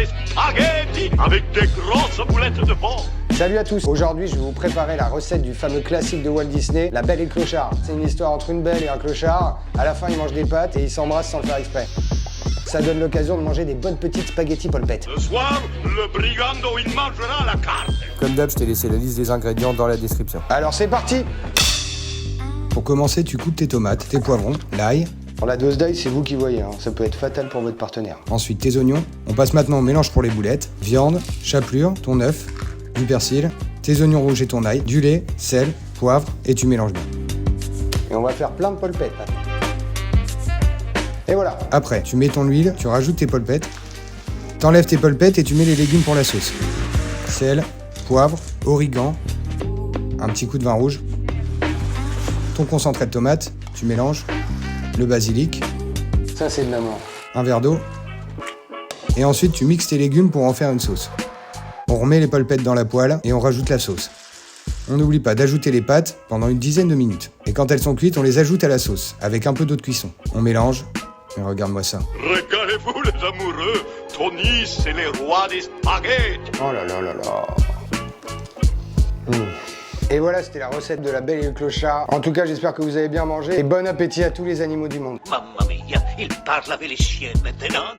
des spaghettis avec des grosses boulettes de porc. Salut à tous, aujourd'hui je vais vous préparer la recette du fameux classique de Walt Disney, La Belle et le Clochard. C'est une histoire entre une belle et un clochard, à la fin ils mangent des pâtes et ils s'embrassent sans le faire exprès. Ça donne l'occasion de manger des bonnes petites spaghettis polpettes. Ce soir, le brigando, il mangera la carte. Comme d'hab, je t'ai laissé la liste des ingrédients dans la description. Alors c'est parti. Pour commencer, tu coupes tes tomates, tes poivrons, l'ail. Pour la dose d'ail, c'est vous qui voyez, hein. Ça peut être fatal pour votre partenaire. Ensuite, tes oignons. On passe maintenant au mélange pour les boulettes. Viande, chapelure, ton œuf, du persil, tes oignons rouges et ton ail, du lait, sel, poivre et tu mélanges bien. Et on va faire plein de polpettes maintenant. Et voilà. Après, tu mets ton huile, tu rajoutes tes polpettes, t'enlèves tes polpettes et tu mets les légumes pour la sauce. Sel, poivre, origan, un petit coup de vin rouge, ton concentré de tomate, tu mélanges, le basilic, Ça c'est de l'amour. un verre d'eau, et ensuite tu mixes tes légumes pour en faire une sauce. On remet les polpettes dans la poêle et on rajoute la sauce. On n'oublie pas d'ajouter les pâtes pendant une dizaine de minutes. Et quand elles sont cuites, on les ajoute à la sauce, avec un peu d'eau de cuisson. On mélange, et regarde-moi ça. Régalez-vous les amoureux, Tony c'est le roi des spaghettis. Oh là là là là. Et voilà, c'était la recette de La Belle et le Clochard. En tout cas, j'espère que vous avez bien mangé. Et bon appétit à tous les animaux du monde. Mamma mia, il parle avec les chiens maintenant.